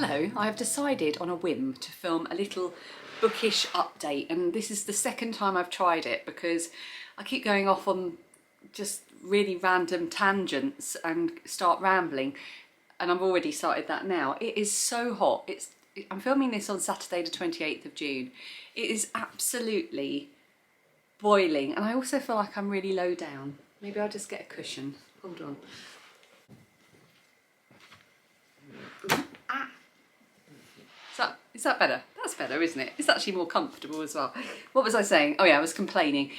Hello, I have decided on a whim to film a little bookish update, and this is the second time I've tried it because I keep going off on just really random tangents and start rambling, and I've already started that now. It is so hot. I'm filming this on Saturday the 28th of June. It is absolutely boiling, and I also feel like I'm really low down. Maybe I'll just get a cushion. Hold on. Is that better? That's better, isn't it? It's actually more comfortable as well. What was I saying? Oh yeah, I was complaining.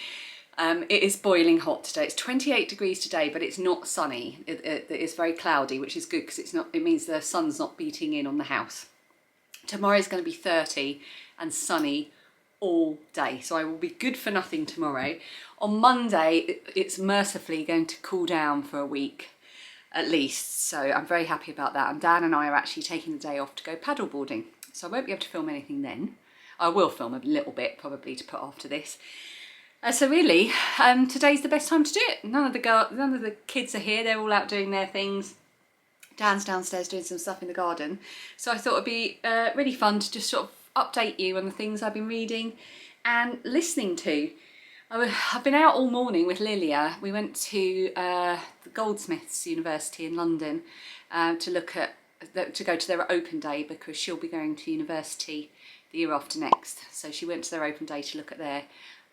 It is boiling hot today. It's 28 degrees today, but it's not sunny. It is very cloudy, which is good because it means the sun's not beating in on the house. Tomorrow's going to be 30 and sunny all day, so I will be good for nothing tomorrow. On Monday, it's mercifully going to cool down for a week at least, so I'm very happy about that. And Dan and I are actually taking the day off to go paddleboarding, so I won't be able to film anything then. I will film a little bit probably to put after this. So really, today's the best time to do it. None of the kids are here. They're all out doing their things. Dan's downstairs doing some stuff in the garden. So I thought it'd be really fun to just sort of update you on the things I've been reading and listening to. I've been out all morning with Lilia. We went to the Goldsmiths University in London to go to their open day because she'll be going to university the year after next. So she went to their open day to look at their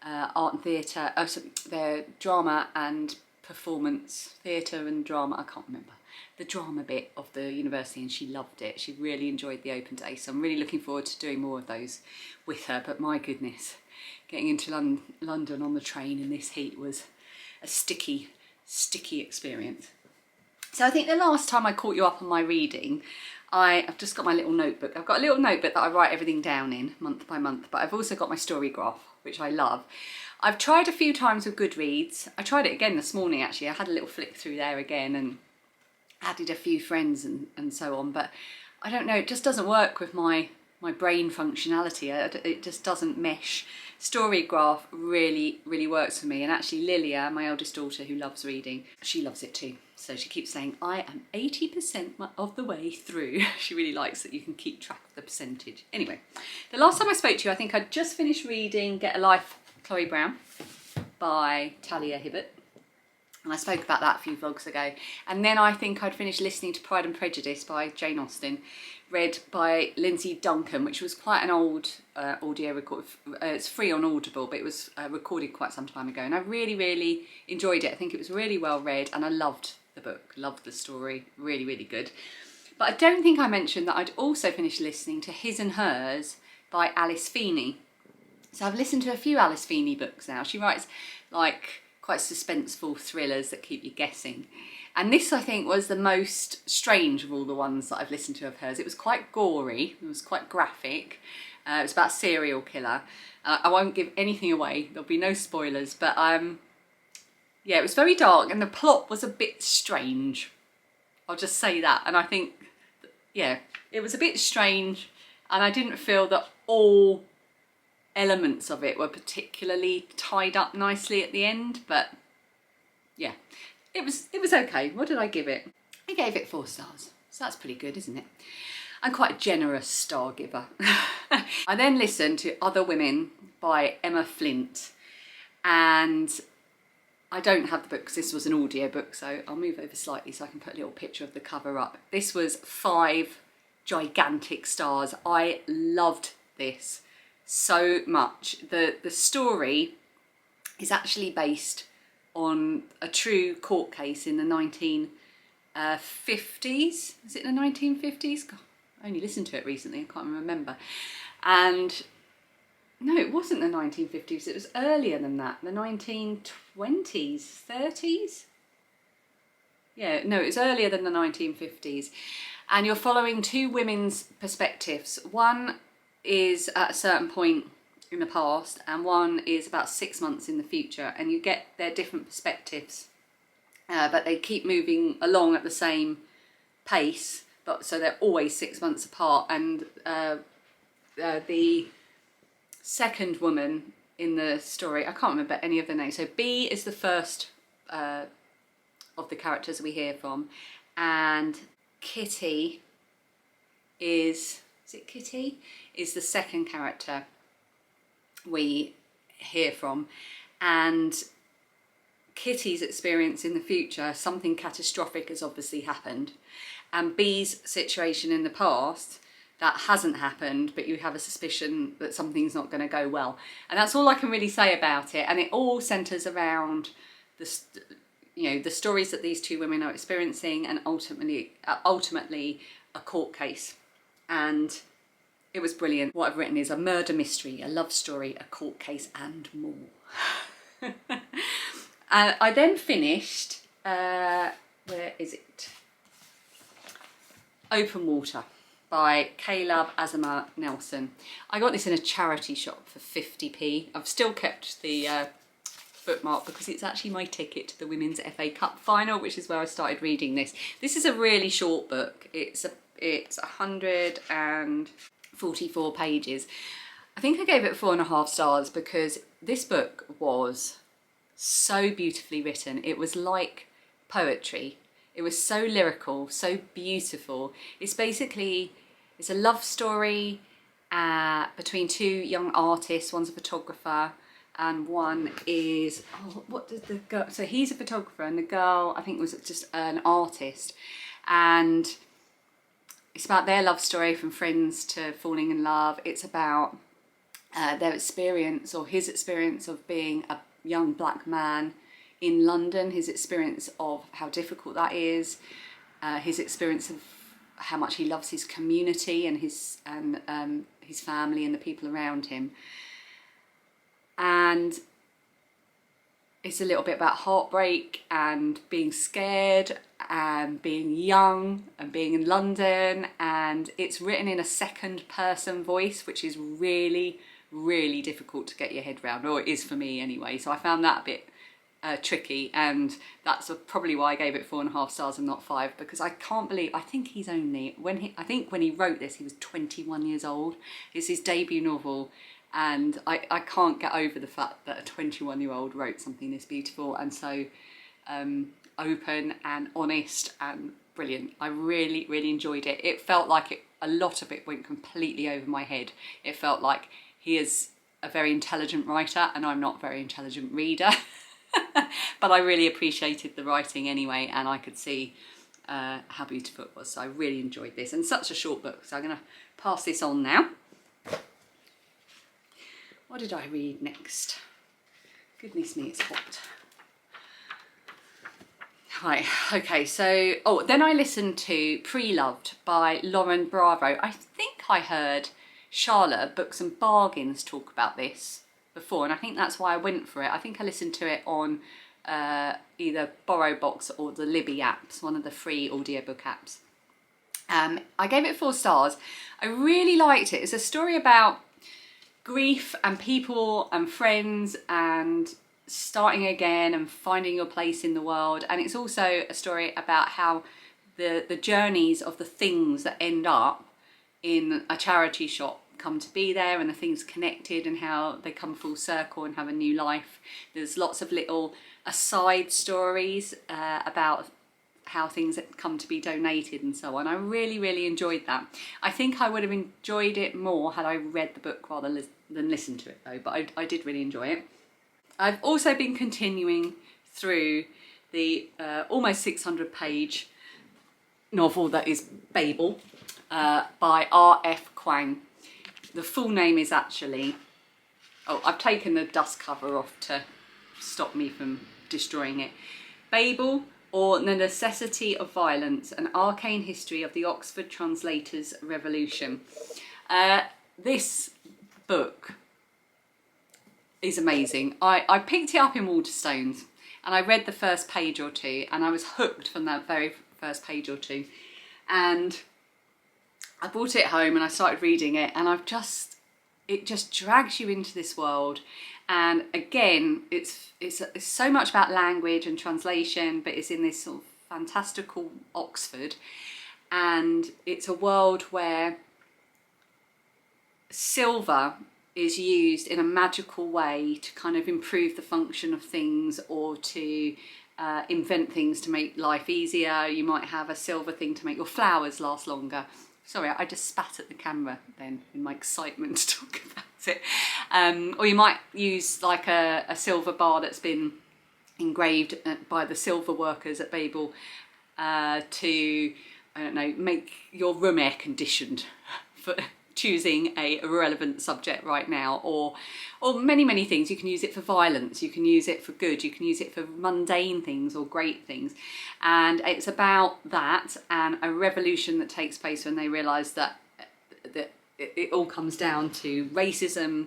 art and theatre, their drama and performance, theatre and drama, I can't remember, the drama bit of the university, and she loved it. She really enjoyed the open day, so I'm really looking forward to doing more of those with her. But my goodness, getting into London on the train in this heat was a sticky experience. So I think the last time I caught you up on my reading, I've just got my little notebook. I've got a little notebook that I write everything down in month by month, but I've also got my story graph, which I love. I've tried a few times with Goodreads. I tried it again this morning actually. I had a little flick through there again and added a few friends and so on, but I don't know, it just doesn't work with my brain functionality. It just doesn't mesh. Story graph really works for me, and actually Lilia, my eldest daughter who loves reading, she loves it too. So she keeps saying, I am 80% of the way through. She really likes that you can keep track of the percentage. Anyway, the last time I spoke to you, I think I'd just finished reading Get a Life, Chloe Brown by Talia Hibbert. And I spoke about that a few vlogs ago. And then I think I'd finished listening to Pride and Prejudice by Jane Austen, read by Lindsay Duncan, which was quite an old audio record. It's free on Audible, but it was recorded quite some time ago. And I really enjoyed it. I think it was really well read, and I loved the book, loved the story, really good. But I don't think I mentioned that I'd also finished listening to His and Hers by Alice Feeney. So I've listened to a few Alice Feeney books now. She writes like quite suspenseful thrillers that keep you guessing. And this, I think, was the most strange of all the ones that I've listened to of hers. It was quite gory, it was quite graphic. It was about a serial killer. I won't give anything away, there'll be no spoilers, but yeah, it was very dark and the plot was a bit strange. I'll just say that. And I think, yeah, it was a bit strange, and I didn't feel that all elements of it were particularly tied up nicely at the end, but yeah, it was okay. What did I give it? I gave it 4 stars, so that's pretty good, isn't it? I'm quite a generous star giver. I then listened to Other Women by Emma Flint, and I don't have the book because this was an audio book, so I'll move over slightly so I can put a little picture of the cover up. This was 5 gigantic stars. I loved this so much. The story is actually based on a true court case in the 1950s. Is it the 1950s? God, I only listened to it recently, I can't remember. And no, it wasn't the 1950s, it was earlier than that, the 1920s, 30s? Yeah, no, it was earlier than the 1950s. And you're following 2 women's perspectives. One is at a certain point in the past, and one is about 6 months in the future, and you get their different perspectives, but they keep moving along at the same pace, but so they're always 6 months apart. And the second woman in the story, I can't remember any of the names, so B is the first of the characters we hear from, and Kitty is it Kitty? Is the second character we hear from, and Kitty's experience in the future, something catastrophic has obviously happened, and B's situation in the past, that hasn't happened, but you have a suspicion that something's not going to go well. And that's all I can really say about it. And it all centres around the, you know, the stories that these two women are experiencing, and ultimately a court case. And it was brilliant. What I've written is a murder mystery, a love story, a court case, and more. I then finished, where is it? Open Water by Caleb Azamar Nelson. I got this in a charity shop for 50p. I've still kept the bookmark because it's actually my ticket to the Women's FA Cup final, which is where I started reading this. This is a really short book. It's 144 pages. I think I gave it 4.5 stars because this book was so beautifully written. It was like poetry. It was so lyrical, so beautiful. It's a love story between two young artists. One's a photographer and one is, what does the girl, so he's a photographer and the girl I think was just an artist. And it's about their love story from friends to falling in love. It's about their experience, or his experience, of being a young black man in London, his experience of how difficult that is, his experience of how much he loves his community and his family and the people around him. And it's a little bit about heartbreak and being scared and being young and being in London, and it's written in a second person voice, which is really, really difficult to get your head around, or it is for me anyway. So I found that a bit tricky, and that's probably why I gave it 4.5 stars and not 5, because I can't believe, I think when he wrote this he was 21 years old. It's his debut novel, and I can't get over the fact that a 21-year-old wrote something this beautiful and so open and honest and brilliant. I really, really enjoyed it. It felt like a lot of it went completely over my head. It felt like he is a very intelligent writer and I'm not a very intelligent reader. But I really appreciated the writing anyway, and I could see how beautiful it was. So I really enjoyed this, and such a short book. So I'm going to pass this on now. What did I read next? Goodness me, it's hot. Right, okay, so, then I listened to Preloved by Lauren Bravo. I think I heard Charlotte at Books and Bargains talk about this before, and I think that's why I went for it. I think I listened to it on either BorrowBox or the Libby apps, one of the free audiobook apps. I gave it 4 stars. I really liked it. It's a story about grief and people and friends and starting again and finding your place in the world. And it's also a story about how the journeys of the things that end up in a charity shop come to be there, and the things connected and how they come full circle and have a new life. There's lots of little aside stories about how things come to be donated and so on. I really, really enjoyed that. I think I would have enjoyed it more had I read the book rather than listened to it though, but I did really enjoy it. I've also been continuing through the almost 600 page novel that is Babel by R.F. Kuang. The full name is actually, I've taken the dust cover off to stop me from destroying it. Babel, or The Necessity of Violence, an arcane history of the Oxford Translators' Revolution. This book is amazing. I picked it up in Waterstones and I read the first page or two, and I was hooked from that very first page or two. And I brought it home and I started reading it, and it just drags you into this world. And again, it's so much about language and translation, but it's in this sort of fantastical Oxford, and it's a world where silver is used in a magical way to kind of improve the function of things, or to invent things to make life easier. You might have a silver thing to make your flowers last longer. Sorry, I just spat at the camera then in my excitement to talk about it. Or you might use like a silver bar that's been engraved by the silver workers at Babel to, I don't know, make your room air conditioned for choosing a relevant subject right now, or many things. You can use it for violence, you can use it for good, you can use it for mundane things or great things. And it's about that and a revolution that takes place when they realise that it all comes down to racism,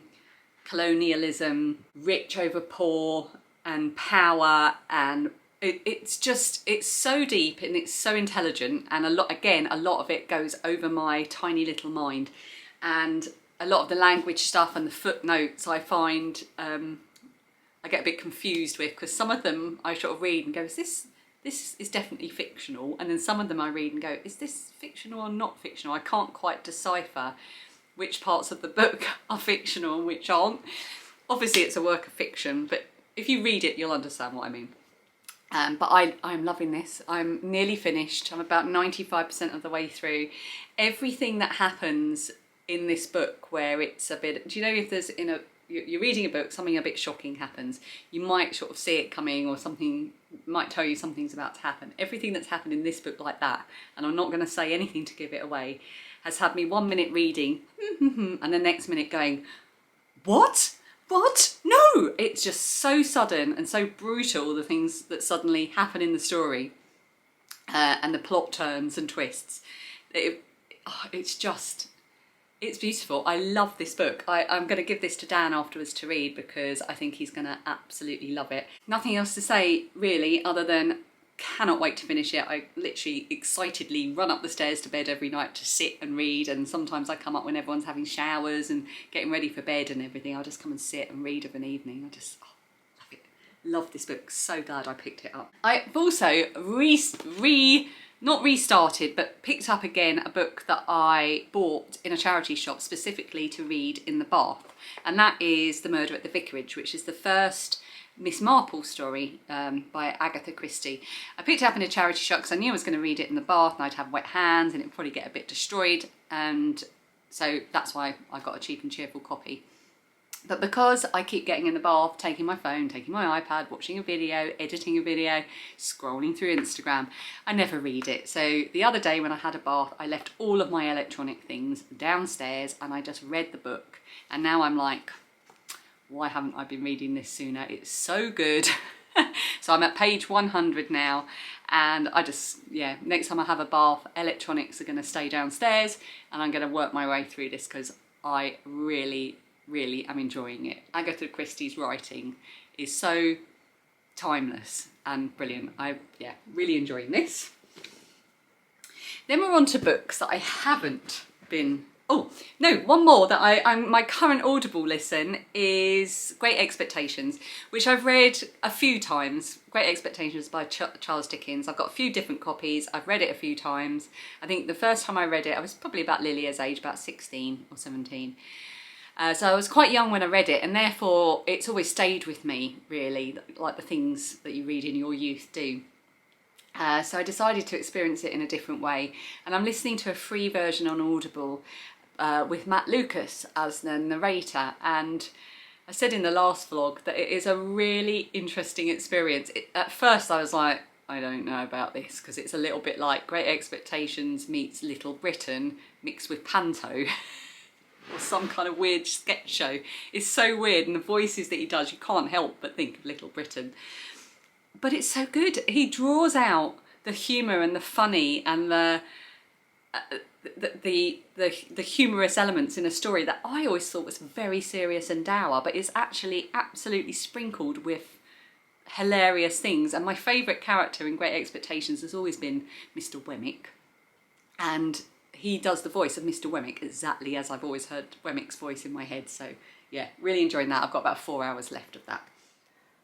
colonialism, rich over poor, and power, and it's so deep and it's so intelligent, and a lot of it goes over my tiny little mind, and a lot of the language stuff and the footnotes I find I get a bit confused with, because some of them I sort of read and go, this is definitely fictional, and then some of them I read and go, is this fictional or not fictional? I can't quite decipher which parts of the book are fictional and which aren't. Obviously it's a work of fiction, but if you read it you'll understand what I mean. But I'm loving this. I'm nearly finished. I'm about 95% of the way through. Everything that happens in this book where it's a bit, do you know, if there's you're reading a book, something a bit shocking happens, you might sort of see it coming, or something might tell you something's about to happen. Everything that's happened in this book like that, and I'm not going to say anything to give it away, has had me 1 minute reading and the next minute going, what? No! It's just so sudden and so brutal, the things that suddenly happen in the story and the plot turns and twists. It's beautiful. I love this book. I'm going to give this to Dan afterwards to read because I think he's going to absolutely love it. Nothing else to say really, other than cannot wait to finish it. I literally excitedly run up the stairs to bed every night to sit and read, and sometimes I come up when everyone's having showers and getting ready for bed and everything. I'll just come and sit and read of an evening. I just love it. Love this book. So glad I picked it up. I've also not restarted, but picked up again a book that I bought in a charity shop specifically to read in the bath, and that is The Murder at the Vicarage, which is the first Miss Marple story by Agatha Christie. I picked it up in a charity shop because I knew I was going to read it in the bath and I'd have wet hands and it'd probably get a bit destroyed, and so that's why I got a cheap and cheerful copy. But because I keep getting in the bath, taking my phone, taking my iPad, watching a video, editing a video, scrolling through Instagram, I never read it. So the other day when I had a bath, I left all of my electronic things downstairs and I just read the book. And now I'm like, why haven't I been reading this sooner? It's so good. So I'm at page 100 now, and I just, yeah, next time I have a bath, electronics are going to stay downstairs and I'm going to work my way through this because I really am enjoying it. Agatha Christie's writing is so timeless and brilliant. Yeah, really enjoying this. Then we're on to books that I haven't been... Oh, no, one more that my current Audible listen is Great Expectations, which I've read a few times. Great Expectations by Charles Dickens. I've got a few different copies. I've read it a few times. I think the first time I read it, I was probably about Lilia's age, about 16 or 17. So I was quite young when I read it, and therefore it's always stayed with me, really, like the things that you read in your youth do. So I decided to experience it in a different way, and I'm listening to a free version on Audible with Matt Lucas as the narrator, and I said in the last vlog that it is a really interesting experience. At first I was like, I don't know about this, because it's a little bit like Great Expectations meets Little Britain mixed with Panto. Or some kind of weird sketch show. It's so weird, and the voices that he does, you can't help but think of Little Britain. But it's so good. He draws out the humour and the funny and the humorous elements in a story that I always thought was very serious and dour, but is actually absolutely sprinkled with hilarious things. And my favourite character in Great Expectations has always been Mr. Wemmick, and he does the voice of Mr. Wemmick exactly as I've always heard Wemmick's voice in my head. So yeah, really enjoying that. I've got about 4 hours left of that.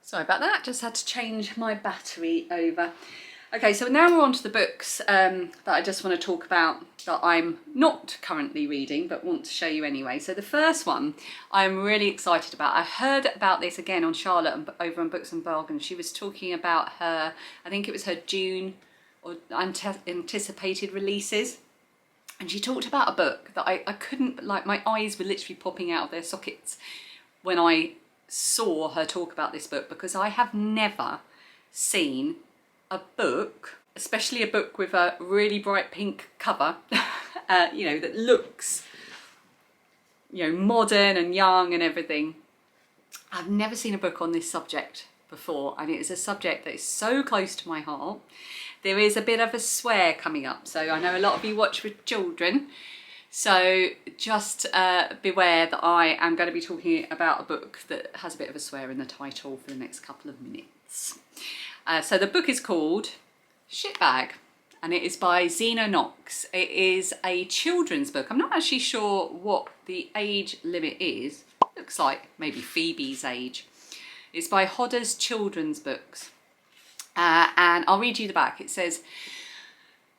Sorry about that, just had to change my battery over. Okay, so now we're on to the books that I just want to talk about that I'm not currently reading, but want to show you anyway. So the first one I'm really excited about. I heard about this again on Charlotte over on Books and Bargains. She was talking about her, I think it was her June or anticipated releases. And she talked about a book that I couldn't, like, my eyes were literally popping out of their sockets when I saw her talk about this book, because I have never seen a book, especially a book with a really bright pink cover, you know, that looks, you know, modern and young and everything. I've never seen a book on this subject before, and it is a subject that is so close to my heart. There is a bit of a swear coming up, so I know a lot of you watch with children, so just beware that I am going to be talking about a book that has a bit of a swear in the title for the next couple of minutes. So the book is called Shitbag, and it is by Zena Knox. It is a children's book. I'm not actually sure what the age limit is. Looks like maybe Phoebe's age. It's by Hodder's Children's Books. And I'll read you the back. It says,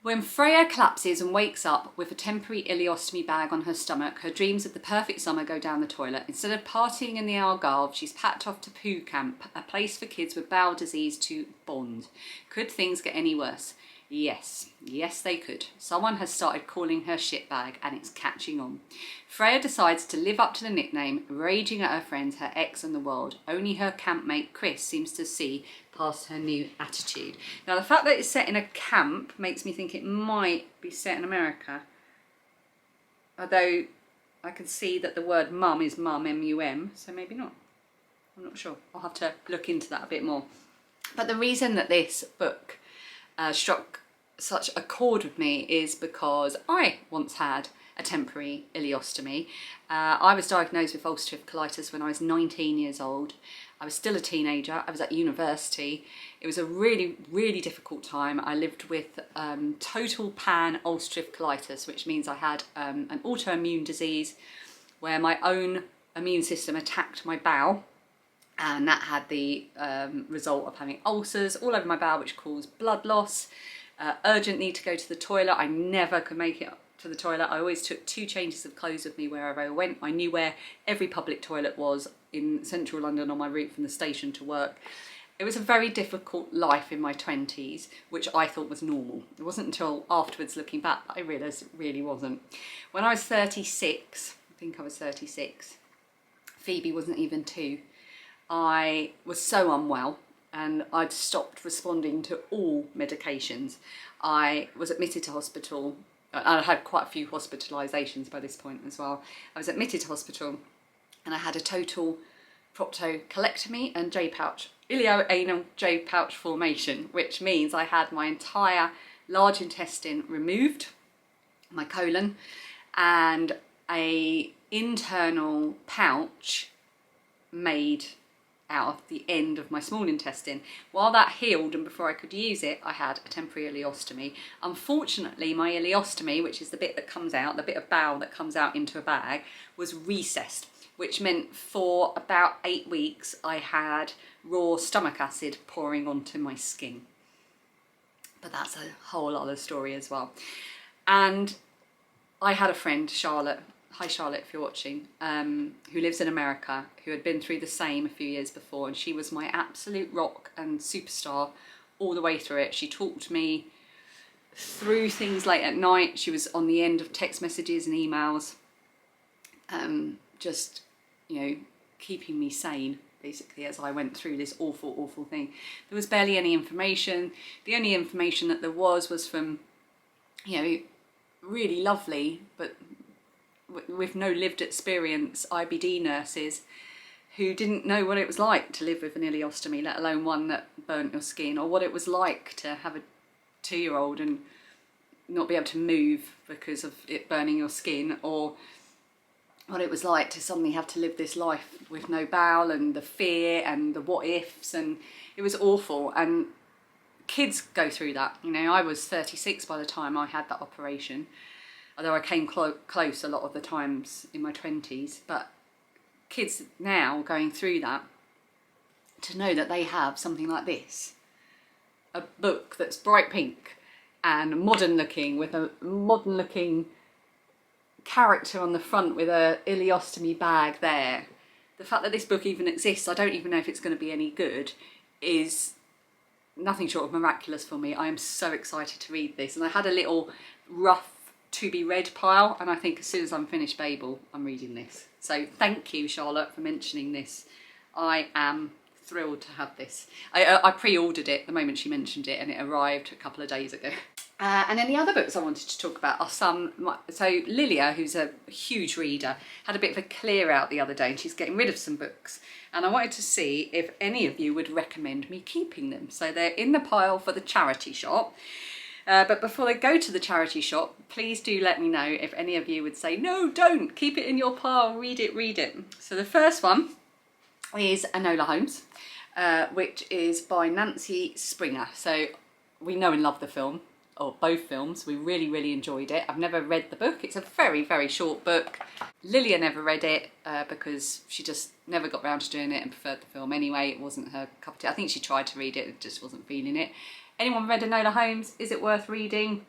when Freya collapses and wakes up with a temporary ileostomy bag on her stomach, her dreams of the perfect summer go down the toilet. Instead of partying in the Algarve, she's packed off to Poo Camp, a place for kids with bowel disease to bond. Could things get any worse? Yes, yes they could. Someone has started calling her shitbag, and it's catching on. Freya decides to live up to the nickname, raging at her friends, her ex and the world. Only her campmate Chris seems to see past her new attitude. Now the fact that it's set in a camp makes me think it might be set in America. Although I can see that the word mum is mum, M-U-M, so maybe not. I'm not sure. I'll have to look into that a bit more. But the reason that this book struck such a chord with me is because I once had a temporary ileostomy. I was diagnosed with ulcerative colitis when I was 19 years old. I was still a teenager. I was at university. It was a really, really difficult time. I lived with total pan ulcerative colitis, which means I had an autoimmune disease where my own immune system attacked my bowel, and that had the result of having ulcers all over my bowel, which caused blood loss, urgent need to go to the toilet. I never could make it to the toilet. I always took 2 changes of clothes with me wherever I went. I knew where every public toilet was in central London on my route from the station to work. It was a very difficult life in my 20s, which I thought was normal. It wasn't until afterwards, looking back, that I realised it really wasn't. When I was 36, I think I was 36, Phoebe wasn't even 2, I was so unwell and I'd stopped responding to all medications. I was admitted to hospital. I had quite a few hospitalisations by this point as well. I was admitted to hospital and I had a total proctocolectomy and J-pouch, ilioanal J-pouch formation, which means I had my entire large intestine removed, my colon, and a internal pouch made out of the end of my small intestine. While that healed and before I could use it, I had a temporary ileostomy. Unfortunately, my ileostomy, which is the bit that comes out, the bit of bowel that comes out into a bag, was recessed, which meant for about 8 weeks I had raw stomach acid pouring onto my skin. But that's a whole other story as well. And I had a friend, Charlotte, hi Charlotte if you're watching, who lives in America, who had been through the same a few years before, and she was my absolute rock and superstar all the way through it. She talked me through things late at night. She was on the end of text messages and emails, just, you know, keeping me sane basically as I went through this awful, awful thing. There was barely any information. The only information that there was from, you know, really lovely but with no lived experience IBD nurses who didn't know what it was like to live with an ileostomy, let alone one that burnt your skin, or what it was like to have a 2-year-old and not be able to move because of it burning your skin, or what it was like to suddenly have to live this life with no bowel, and the fear and the what ifs, and it was awful. And kids go through that, you know. I was 36 by the time I had that operation, although I came close a lot of the times in my 20s. But kids now going through that, to know that they have something like this, a book that's bright pink and modern looking, with a modern looking character on the front with a ileostomy bag there. The fact that this book even exists, I don't even know if it's going to be any good, is nothing short of miraculous for me. I am so excited to read this. And I had a little rough to be read pile, and I think as soon as I'm finished Babel, I'm reading this. So thank you, Charlotte, for mentioning this. I am thrilled to have this. I pre-ordered it the moment she mentioned it, and it arrived a couple of days ago. And then the other books I wanted to talk about are some, so Lilia, who's a huge reader, had a bit of a clear out the other day, and she's getting rid of some books. And I wanted to see if any of you would recommend me keeping them. So they're in the pile for the charity shop. But before they go to the charity shop, please do let me know if any of you would say, no, don't, keep it in your pile, read it, read it. So the first one is Enola Holmes, which is by Nancy Springer. So we know and love the film, or both films. We really, really enjoyed it. I've never read the book. It's a very, very short book. Lilia never read it because she just never got round to doing it and preferred the film anyway. It wasn't her cup of tea. I think she tried to read it and just wasn't feeling it. Anyone read Enola Holmes? Is it worth reading?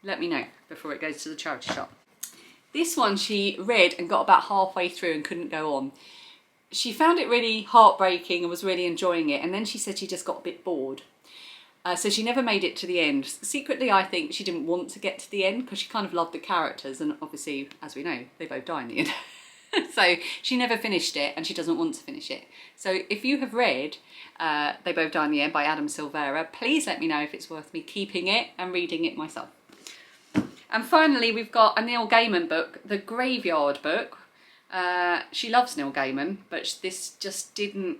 Let me know before it goes to the charity shop. This one she read and got about halfway through and couldn't go on. She found it really heartbreaking and was really enjoying it, and then she said she just got a bit bored. So she never made it to the end. Secretly, I think she didn't want to get to the end because she kind of loved the characters, and obviously, as we know, they both die in the end. So she never finished it, and she doesn't want to finish it. So if you have read They Both Die in the End by Adam Silvera, please let me know if it's worth me keeping it and reading it myself. And finally, we've got a Neil Gaiman book, The Graveyard Book. She loves Neil Gaiman, but this just didn't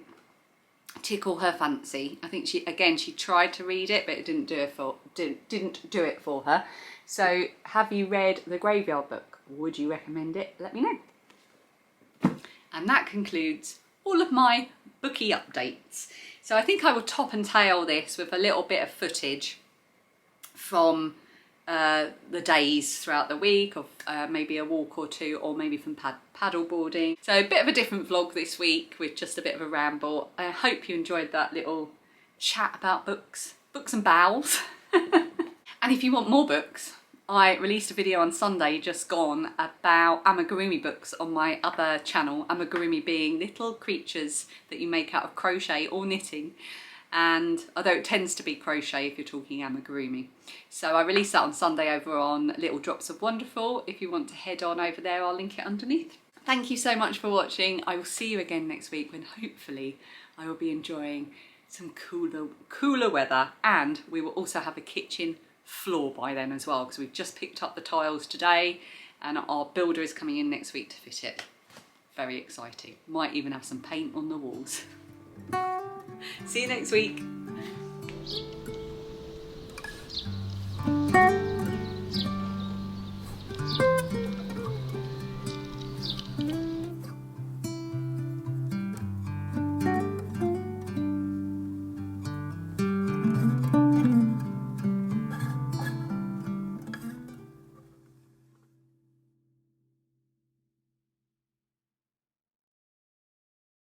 tickle her fancy. I think she tried to read it, but it didn't do it for her. So have you read The Graveyard Book? Would you recommend it? Let me know. And that concludes all of my bookie updates. So I think I will top and tail this with a little bit of footage from the days throughout the week, of maybe a walk or two, or maybe from paddle boarding. So a bit of a different vlog this week with just a bit of a ramble. I hope you enjoyed that little chat about books and bowels. And if you want more books, I released a video on Sunday just gone about amigurumi books on my other channel. Amigurumi being little creatures that you make out of crochet or knitting. And although it tends to be crochet if you're talking amigurumi. So I released that on Sunday over on Little Drops of Wonderful. If you want to head on over there, I'll link it underneath. Thank you so much for watching. I will see you again next week when hopefully I will be enjoying some cooler weather, and we will also have a kitchen floor by then as well, because we've just picked up the tiles today and our builder is coming in next week to fit it. Very exciting. Might even have some paint on the walls. See you next week.